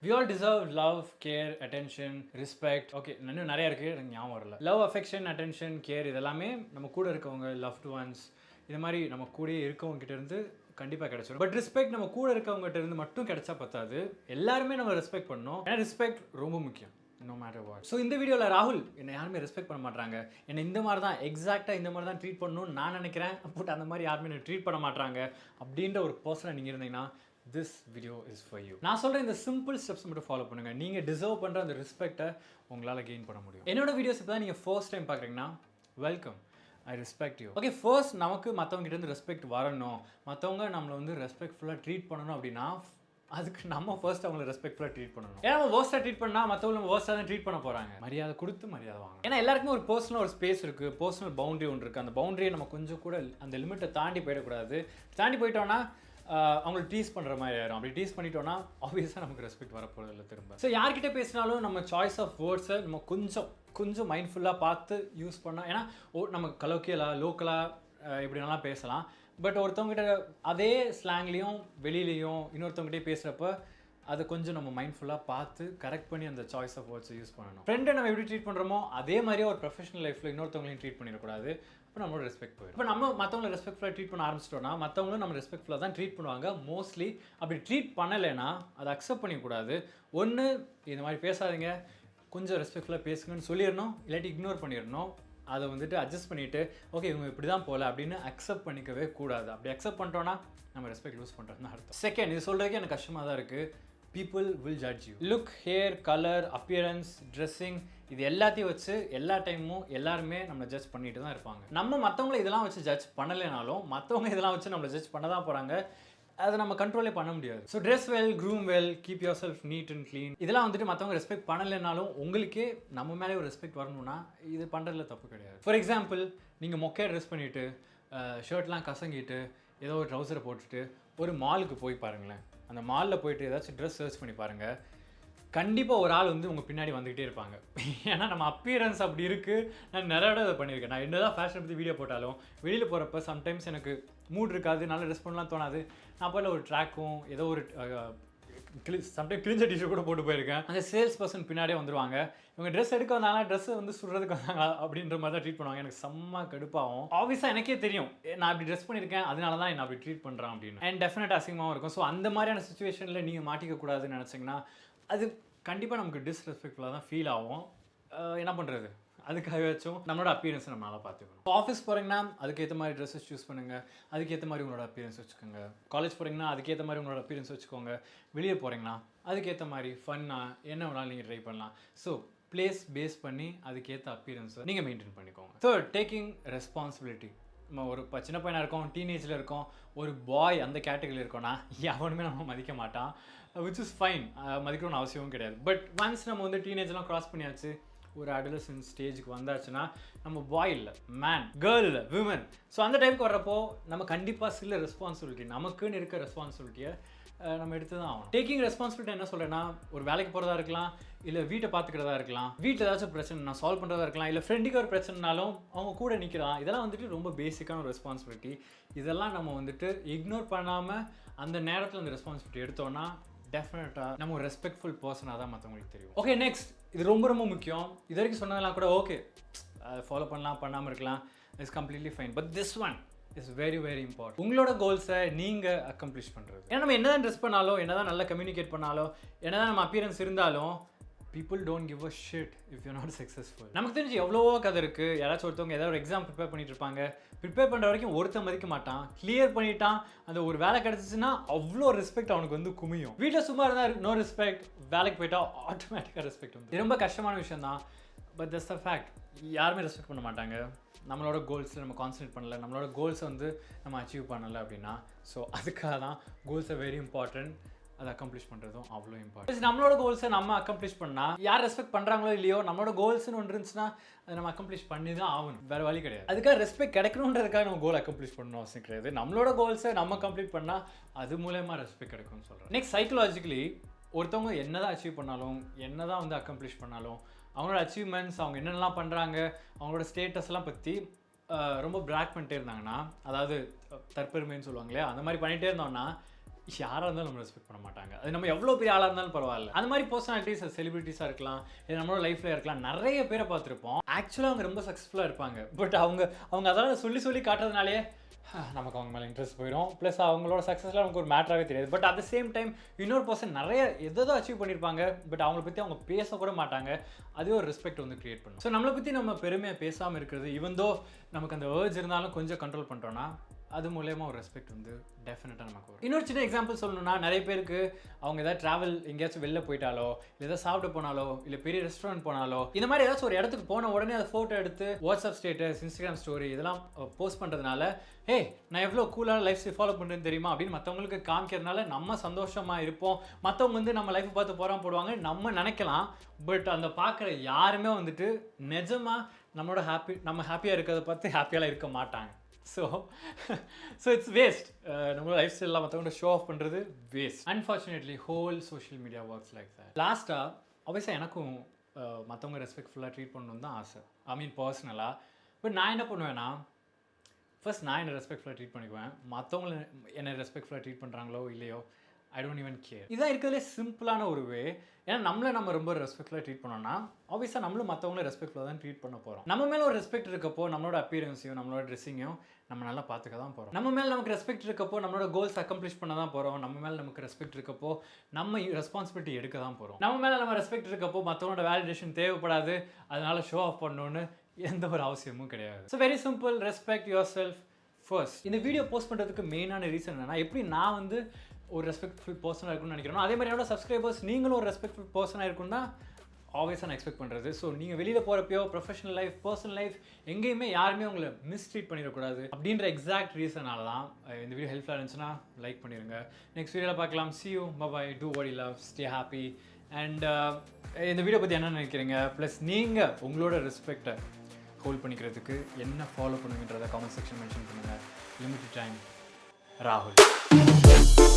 We all deserve love, care, attention, respect. Okay, இன்னும் நிறைய இருக்குது, எனக்கு ஞாபகம் வரல. லவ், அஃபெக்ஷன், அட்டென்ஷன், கேர் இதெல்லாமே நம்ம கூட இருக்கவங்க, லவ்ட் ஒன்ஸ், இது மாதிரி நம்ம கூடயே இருக்கவங்க கிட்ட இருந்து கண்டிப்பாக கிடைச்சிடும். பட் ரெஸ்பெக்ட் நம்ம கூட இருக்கவங்ககிட்ட இருந்து மட்டும் கிடைச்சா பத்தாது, எல்லாருமே நம்ம ரெஸ்பெக்ட் பண்ணணும். ஏன்னா ரெஸ்பெக்ட் ரொம்ப முக்கியம். No matter what. ஸோ இந்த வீடியோவில் ராகுல் என்னை யாருமே ரெஸ்பெக்ட் பண்ண மாட்டாங்க, என்னை இந்த மாதிரி தான் எக்ஸாக்டாக இந்த மாதிரி தான் ட்ரீட் பண்ணணும்னு நான் நினைக்கிறேன், பட் அந்த மாதிரி யாருமே என்னை ட்ரீட் பண்ண மாட்டாங்க அப்படின்ற ஒரு பர்சனாக நீங்கள் இருந்தீங்கன்னா this video is for you. நான் சொல்கிற இந்த சிம்பிள் ஸ்டெப்ஸ் மட்டும் ஃபாலோ பண்ணுங்கள், நீங்கள் டிசர்வ் பண்ணுற அந்த ரெஸ்பெக்டை உங்களால் கெயின் பண்ண முடியும். என்னோட வீடியோஸ் இப்போ தான் நீங்கள் ஃபர்ஸ்ட் டைம் பார்க்குறீங்கன்னா welcome, I respect you. Okay, first நமக்கு மற்றவங்க கிட்ட ரெஸ்பெக்ட் வரணும், மற்றவங்க நம்மளை வந்து ரெஸ்பெக்ட்ஃபுல்லாக ட்ரீட் பண்ணணும் அப்படின்னா அதுக்கு நம்ம ஃபர்ஸ்ட் அவங்களை ரெஸ்பெக்ட்ஃபுல்லாக ட்ரீட் பண்ணணும். ஏன்னா நம்ம வேர்ஸ்ட்டாக ட்ரீட் பண்ணால் மற்றவங்க நம்ம வேர்ஸ்ட்டாக தான் ட்ரீட் பண்ண போகிறாங்க. மரியாதை கொடுத்து மரியாதை வாங்க. ஏன்னா எல்லாருக்குமே ஒரு பர்சனல் ஒரு ஸ்பேஸ் இருக்குது, பர்சனல் பவுண்டரி ஒன்று இருக்குது. அந்த பவுண்டரியை நம்ம கொஞ்சம் கூட அந்த லிமிட்டை தாண்டி போயிடக்கூடாது. தாண்டி போயிட்டோன்னா அவங்களை டீஸ் பண்ணுற மாதிரி ஆயிரும். அப்படி டீஸ் பண்ணிட்டோன்னா ஆப்வியஸாக நமக்கு ரெஸ்பெக்ட் வரப்போகிறது இல்லை திரும்ப. ஸோ யார்கிட்ட பேசினாலும் நம்ம சாய்ஸ் ஆஃப் வேர்ட்ஸை நம்ம கொஞ்சம் மைண்ட்ஃபுல்லாக பார்த்து யூஸ் பண்ணோம். ஏன்னா நம்ம கலோக்கியலாக லோக்கலாக இப்படினாலாம் பேசலாம், பட் ஒருத்தவங்ககிட்ட அதே ஸ்லாங்லேயும் வெளியிலையும் இன்னொருத்தவங்ககிட்டே பேசுகிறப்ப அதை கொஞ்சம் நம்ம மைண்ட்ஃபுல்லாக பார்த்து கரெக்ட் பண்ணி அந்த சாய்ஸ் ஆஃப் வேர்ட்ஸை யூஸ் பண்ணணும். ஃப்ரெண்டை நம்ம எப்படி ட்ரீட் பண்ணுறோமோ அதே மாதிரியே ஒரு ப்ரொஃபஷனல் லைஃப்பில் இன்னொருத்தவங்களையும் ட்ரீட் பண்ணிடக்கூடாது. இப்போ நம்மளோட ரெஸ்பெக்ட் போயிடும். இப்போ நம்ம மற்றவங்களை ரெஸ்பெக்ட்ஃபுல்லாக ட்ரீட் பண்ண ஆரம்பிச்சிட்டோம்னா மற்றவங்களும் நம்ம ரெஸ்பெக்ட்ஃபுல்லாக தான் ட்ரீட் பண்ணுவாங்க மோஸ்ட்லி. அப்படி ட்ரீட் பண்ணலைன்னா அதை அக்செப்ட் பண்ணிக்கூடாது. ஒன்று இந்த மாதிரி பேசாதீங்க, கொஞ்சம் ரெஸ்பெக்ட்ஃபுல்லாக பேசுங்கன்னு சொல்லிடணும், இல்லாட்டி இக்னோர் பண்ணிடணும். அதை வந்துட்டு அட்ஜஸ்ட் பண்ணிவிட்டு ஓகே இவங்க இப்படி தான் போகல அப்படின்னு அக்செப்ட் பண்ணிக்கவே கூடாது. அப்படி அக்செப்ட் பண்ணிட்டோன்னா நம்ம ரெஸ்பெக்ட் லூஸ் பண்ணுறதுன்னு அர்த்தம். செகண்ட், இது சொல்கிறதுக்கு எனக்கு கஷ்டமாக தான் இருக்குது. people will judge you. Look, hair, color, appearance, dressing, இது எல்லாத்தையும் வச்சு எல்லா டைமும் எல்லாருமே நம்மளை ஜட்ஜ் பண்ணிட்டு தான் இருப்பாங்க. நம்ம மற்றவங்களை இதெல்லாம் வச்சு ஜட்ஜ் பண்ணலைனாலும் மற்றவங்க இதெல்லாம் வச்சு நம்மளை ஜட்ஜ் பண்ண தான் போகிறாங்க. அதை நம்ம கண்ட்ரோலே பண்ண முடியாது. So dress well, groom well, keep yourself neat and clean, இதெல்லாம் வந்துட்டு மற்றவங்க ரெஸ்பெக்ட் பண்ணலைனாலும் உங்களுக்கே நம்ம மேலே ஒரு ரெஸ்பெக்ட் வரணும்னா இது பண்ணுறதுல தப்பு கிடையாது. ஃபார் எக்ஸாம்பிள், நீங்கள் மொக்கையாக ட்ரெஸ் பண்ணிவிட்டு ஷர்ட்லாம் கசங்கிட்டு ஏதோ ஒரு ட்ரௌசரை போட்டுட்டு ஒரு மாலுக்கு போய் பாருங்களேன். அந்த மாலில் போயிட்டு ஏதாச்சும் ட்ரெஸ் சர்ச் பண்ணி பாருங்கள், கண்டிப்பாக ஒரு ஆள் வந்து உங்கள் பின்னாடி வந்துக்கிட்டே இருப்பாங்க. ஏன்னா நம்ம அப்பியரன்ஸ் அப்படி இருக்குது. நான் நிறைய இடம் இதை பண்ணியிருக்கேன். நான் என்ன தான் ஃபேஷன் பற்றி வீடியோ போட்டாலும் வெளியில் போகிறப்ப சம்டைம்ஸ் எனக்கு மூட் இருக்காது, நல்ல ட்ரெஸ் பண்ணலாம் தோணாது. நான் போய் ஒரு ட்ராக்கும் ஏதோ ஒரு சம்டைம் கிழிஞ்ச டிஷர்ட் கூட போட்டு போயிருக்கேன். அந்த சேல்ஸ் பர்சன் பின்னாடியே வந்துடுவாங்க, இவங்க ட்ரெஸ் எடுக்க வந்தாங்களா, ட்ரெஸ் வந்து சுடுறதுக்கு வந்தாங்களா அப்படின்ற மாதிரி தான் ட்ரீட் பண்ணுவாங்க. எனக்கு செம்ம கடுப்பாகும். ஆப்வியஸாக எனக்கே தெரியும் நான் அப்படி ட்ரெஸ் பண்ணியிருக்கேன், அதனால தான் என்ன அப்படி ட்ரீட் பண்ணுறேன் அப்படின்னு. அண்ட் டெஃபினட்டாக அசிங்கமாகவும் இருக்கும். ஸோ அந்த மாதிரியான சுச்சுவேஷனில் நீங்கள் மாட்டிக்கக்கூடாதுன்னு நினச்சிங்கன்னா அது கண்டிப்பாக நமக்கு டிஸ்ரெஸ்பெக்ட்ஃபுல்லாக தான் ஃபீல் ஆகும். என்ன பண்ணுறது, அதுக்காகவாச்சும் நம்மளோட அப்பியரன்ஸை நம்மளால் பார்த்துக்கணும். ஆஃபீஸ் போகிறீங்கன்னா அதுக்கேற்ற மாதிரி ட்ரெஸ்ஸஸ் சூஸ் பண்ணுங்கள், அதுக்கேற்ற மாதிரி உங்களோட அப்பியரன்ஸ் வச்சுக்கோங்க. காலேஜ் போகிறீங்கன்னா அதுக்கேற்ற மாதிரி உங்களோட அப்பியரன்ஸ் வச்சுக்கோங்க. வெளியே போகிறீங்கன்னா அதுக்கேற்ற மாதிரி ஃபன்னாக என்ன வேணாலும் நீங்கள் ட்ரை பண்ணலாம். ஸோ பிளேஸ் பேஸ் பண்ணி அதுக்கேற்ற அப்பியரன்ஸை நீங்கள் மெயின்டைன் பண்ணிக்கோங்க. Third, taking responsibility. நம்ம ஒரு சின்ன பையனாக இருக்கோம், டீனேஜில் இருக்கோம், ஒரு பாய் அந்த கேட்டகரியில் இருக்கோம்னா எவனுமே நம்ம மதிக்க மாட்டான், விச் இஸ் ஃபைன், மதிக்கணும்னு அவசியமும் கிடையாது. பட் ஒன்ஸ் நம்ம வந்து டீனேஜ்லாம் க்ராஸ் பண்ணியாச்சு, ஒரு அடலசன்ட் ஸ்டேஜுக்கு வந்தாச்சுன்னா நம்ம பாய் இல்லை, மேன், கேர்ள் இல்லை, விமன். ஸோ அந்த டைமுக்கு வர்றப்போ நம்ம கண்டிப்பாக சில ரெஸ்பான்சிபிலிட்டி, நமக்குன்னு இருக்க ரெஸ்பான்சிபிலிட்டியை நம்ம எடுத்து தான் ஆகணும். டேக்கிங் ரெஸ்பான்சிபிலிட்டி என்ன சொல்கிறேன்னா, ஒரு வேலைக்கு போகிறதா இருக்கலாம், இல்லை வீட்டை பார்த்துக்கிறதா இருக்கலாம், வீட்டில் ஏதாச்சும் பிரச்சனை நான் சால்வ் பண்ணுறதா இருக்கலாம், இல்லை ஃப்ரெண்டுக்கு ஒரு பிரச்சனைனாலும் அவங்க கூட நிற்கலாம். இதெல்லாம் வந்துட்டு ரொம்ப பேசிக்கான ஒரு ரெஸ்பான்சிபிலிட்டி. இதெல்லாம் நம்ம வந்துட்டு இக்னோர் பண்ணாமல் அந்த நேரத்தில் அந்த ரெஸ்பான்சிபிலிட்டி எடுத்தோன்னா டெஃபினட்டாக நம்ம ஒரு ரெஸ்பெக்ட்ஃபுல் பர்சனாக தான் மற்றவங்களுக்கு தெரியும். ஓகே, நெக்ஸ்ட், இது ரொம்ப முக்கியம். இது வரைக்கும் சொன்னதெல்லாம் கூட ஓகே, அதை ஃபாலோ பண்ணலாம், பண்ணாமல் இருக்கலாம், it's completely fine. But this one is very important. உங்களோட கோல்ஸை நீங்கள் அக்கம்ப்ளிஷ் பண்ணுறது. ஏன்னா நம்ம என்ன தான் ட்ரெஸ் பண்ணாலும், என்ன தான் நல்லா கம்யூனிகேட் பண்ணாலும், என்ன தான் நம்ம அப்பியரன்ஸ் இருந்தாலும் people don't give a shit if you're not successful. நமக்கு தெரிஞ்சு எவ்வளவோ கதை இருக்குது. யாராச்சும் ஒருத்தவங்க ஏதாவது ஒரு எக்ஸாம் ப்ரிப்பேர் பண்ணிட்டு இருப்பாங்க, ப்ரிப்பேர் பண்ணுற வரைக்கும் ஒருத்தன் மதிக்க மாட்டான், கிளியர் பண்ணிட்டான், அந்த ஒரு வேலை கிடச்சிச்சுன்னா அவ்வளோ ரெஸ்பெக்ட் அவனுக்கு வந்து குமியும். வீட்டில் சும்மா இருந்தால் நோ ரெஸ்பெக்ட், வேலைக்கு போயிட்டா ஆட்டோமேட்டிக்காக ரெஸ்பெக்ட் வந்து. இது ரொம்ப கஷ்டமான விஷயம் தான், பட் தட்ஸ் த ஃபேக்ட். யாருமே ரெஸ்பெக்ட் பண்ண மாட்டாங்க. நம்மளோட கோல்ஸில் நம்ம கான்சன்ட்ரேட் பண்ணலை, நம்மளோட கோல்ஸை வந்து நம்ம அச்சீவ் பண்ணலை அப்படின்னா. ஸோ அதுக்காக தான் கோல்ஸ் ஆர் வெரி இம்பார்ட்டன்ட். அதை அக்கம்ப்ளிஷ் பண்ணுறதும் அவ்வளோ இம்பார்ட்டன்ட். நம்மளோட கோல்ஸை நம்ம அக்கம்ப்ளிஷ் பண்ணால் யார் ரெஸ்பெக்ட் பண்ணுறாங்களோ இல்லையோ, நம்மளோட கோல்ஸ்னு ஒன்று இருந்துச்சுன்னா அதை நம்ம அக்கம்ப்ளிஷ் பண்ணி தான் ஆகணும், வேறு வழி கிடையாது. அதுக்காக ரெஸ்பெக்ட் கிடைக்கணுன்றதுக்காக நம்ம கோல் அக்கம்ப்ளிஷ் பண்ணணும் அவசியம் கிடையாது. நம்மளோட கோல்ஸை நம்ம கம்ப்ளீட் பண்ணால் அது மூலயமா ரெஸ்பெக்ட் கிடைக்கும்னு சொல்கிறேன். நெக்ஸ்ட், சைக்கலாஜிக்கலி ஒருத்தவங்க என்ன தான் அச்சீவ் பண்ணாலும், என்ன தான் வந்து அக்கம்ப்ளிஷ் பண்ணாலும், அவங்களோட அச்சீவ்மெண்ட்ஸ், அவங்க என்னென்னலாம் பண்ணுறாங்க, அவங்களோட ஸ்டேட்டஸ்லாம் பற்றி ரொம்ப பிராக் பண்ணிட்டே இருந்தாங்கன்னா, அதாவது தற்பெருமைன்னு சொல்லுவாங்களே, அந்த மாதிரி பண்ணிகிட்டே இருந்தோம்னா யாராக இருந்தாலும் நம்ம ரெஸ்பெக்ட் பண்ண மாட்டாங்க. அது நம்ம எவ்வளோ பெரிய ஆளாக இருந்தாலும் பரவாயில்ல. அந்த மாதிரி பர்சனாலிட்டிஸ் செலிபிரிட்டிஸாக இருக்கலாம், இல்லை நம்மளோட லைஃப்பில் இருக்கலாம், நிறைய பேரை பார்த்துருப்போம். ஆக்சுவலாக அவங்க ரொம்ப சக்ஸஸ்ஃபுல்லாக இருப்பாங்க. பட் அவங்க அதெல்லாம் சொல்லி காட்டுறதுனாலே நமக்கு அவங்க மேலே இன்ட்ரெஸ்ட் போயிடும். ப்ளஸ் அவங்களோட சக்ஸஸ்லாம் நமக்கு ஒரு மேட்டராகவே தெரியாது. But at the same time இன்னொரு பர்சன் நிறைய எதோ அச்சீவ் பண்ணியிருப்பாங்க. பட் அவங்கள பற்றி அவங்க பேசக்கூட மாட்டாங்க. அதுவே ஒரு ரெஸ்பெக்ட் வந்து கிரியேட் பண்ணும். ஸோ நம்மளை பற்றி நம்ம பெருமையாக பேசாமல் இருக்கிறது, ஈவன் தோ நமக்கு அந்த வேர்ட்ஸ் இருந்தாலும் கொஞ்சம் கண்ட்ரோல் பண்ணுறோன்னா, அது மூலயமா ஒரு ரெஸ்பெக்ட் வந்து டெஃபினட்டாக நமக்கு வரும். இன்னொரு சின்ன எக்ஸாம்பிள் சொல்லணும்னா, நிறைய பேருக்கு அவங்க ஏதாவது ட்ராவல் எங்கேயாச்சும் வெளில போயிட்டாலோ, இல்லை ஏதாவது சாப்பிட போனாலோ, இல்லை பெரிய ரெஸ்டாரண்ட் போனாலோ, இந்த மாதிரி ஏதாச்சும் ஒரு இடத்துக்கு போன உடனே அதை ஃபோட்டோ எடுத்து வாட்ஸ்அப் ஸ்டேட்டஸ், இன்ஸ்டாகிராம் ஸ்டோரி இதெல்லாம் போஸ்ட் பண்ணுறதுனால, ஹே நான் எவ்வளோ கூலான லைஃப் ஸ்டைல் ஃபாலோ பண்ணுறேன்னு தெரியுமா அப்படின்னு மற்றவங்களுக்கு காமிக்கிறதுனால நம்ம சந்தோஷமாக இருப்போம். மற்றவங்க வந்து நம்ம லைஃப்பை பார்த்து போடுவாங்க நம்ம நினைக்கலாம். பட் அந்த பார்க்குற யாருமே வந்துட்டு நிஜமாக நம்ம ஹாப்பியாக இருக்கிறத பார்த்து ஹாப்பியாலாம் இருக்க மாட்டாங்க. So it's waste. நம்ம லைஃப் ஸ்டைலில் மற்றவங்க ஷோ ஆஃப் பண்ணுறது waste. Unfortunately whole social media works like that. லாஸ்ட்டாக ஆப்வியஸாக எனக்கும் மற்றவங்க ரெஸ்பெக்ட்ஃபுல்லாக ட்ரீட் பண்ணணுன்னு தான் ஆசை. ஐ மீன் பர்சனலாக. பட் நான் என்ன பண்ணுவேன்னா, ஃபர்ஸ்ட் நான் என்னை ரெஸ்பெக்ட்ஃபுல்லாக ட்ரீட் பண்ணிக்குவேன். மற்றவங்கள என்னை ரெஸ்பெக்ட்ஃபுல்லாக ட்ரீட் பண்ணுறாங்களோ இல்லையோ, ஐ டோன்ட் ஈவன் கேர். இதான் இருக்கிறதுலே சிம்பிளான ஒரு வே. ஏன்னா நம்ம ரொம்ப ரெஸ்பெக்ட்ஃபுல்லாக ட்ரீட் பண்ணோம்னா ஆப்வியஸாக நம்மளும் மற்றவங்கள ரெஸ்பெக்ட்ஃபுல்லாக தான் ட்ரீட் பண்ண போகிறோம். நம்ம மேலே ஒரு ரெஸ்பெக்ட் இருக்கப்போ நம்மளோட அப்பியரன்ஸையும் நம்மளோட ட்ரெஸ்ஸிங்கையும் நம்ம நல்லா பார்த்துக்க தான் போகிறோம். நம்ம மேலே நமக்கு ரெஸ்பெக்ட் இருக்கப்போ நம்மளோட கோல்ஸ் அக்கம்ப்ளிஷ் பண்ண தான் போகிறோம். நம்ம மேலே நமக்கு ரெஸ்பெக்ட் இருக்கப்போ நம்ம ரெஸ்பான்சிபிலிட்டி எடுக்க தான் போகிறோம். நம்ம மேலே நம்ம ரெஸ்பெக்ட் இருக்கப்போ மற்றவங்களோட வேலிடேஷன் தேவைப்படாது, அதனால ஷோ ஆஃப் பண்ணணுன்னு எந்த ஒரு அவசியமும் கிடையாது. So very simple, respect your self first. இந்த வீடியோ போஸ்ட் பண்ணுறதுக்கு மெயினான ரீசன் என்னன்னா, எப்படி நான் வந்து ஒரு ரெஸ்பெக்ட்ஃபுல் பர்சனாக இருக்குன்னு நினைக்கிறேன், அதே மாதிரி என்னோட சப்ஸ்கிரைபர்ஸ் நீங்களும் ஒரு ரெஸ்பெக்ட்ஃபுல் பர்சனாக இருக்குன்னு தான் ஆல்வேஸாக நான் எக்ஸ்பெக்ட் பண்ணுறது. ஸோ நீங்கள் வெளியில் போகிறப்போ ப்ரொஃபஷனல் லைஃப், பர்சனல் லைஃப் எங்கேயுமே யாருமே உங்களை மிஸ்ட்ரீட் பண்ணிடக்கூடாது அப்படின்ற எக்ஸாக்ட் ரீசனால தான் இந்த வீடியோ ஹெல்ப்ஃபுல்லாக இருந்துச்சுன்னா லைக் பண்ணிடுங்க. நெக்ஸ்ட் வீடியோவில் பார்க்கலாம். See you, bye, do what you love, stay happy. And இந்த வீடியோ பற்றி என்ன நினைக்கிறீங்க, ப்ளஸ் நீங்கள் உங்களோட ரெஸ்பெக்டை ஹோல்ட் பண்ணிக்கிறதுக்கு என்ன ஃபாலோ பண்ணுங்கன்றதை காமெண்ட் செக்ஷன் மென்ஷன் பண்ணுங்கள். Limited time. ராகுல்.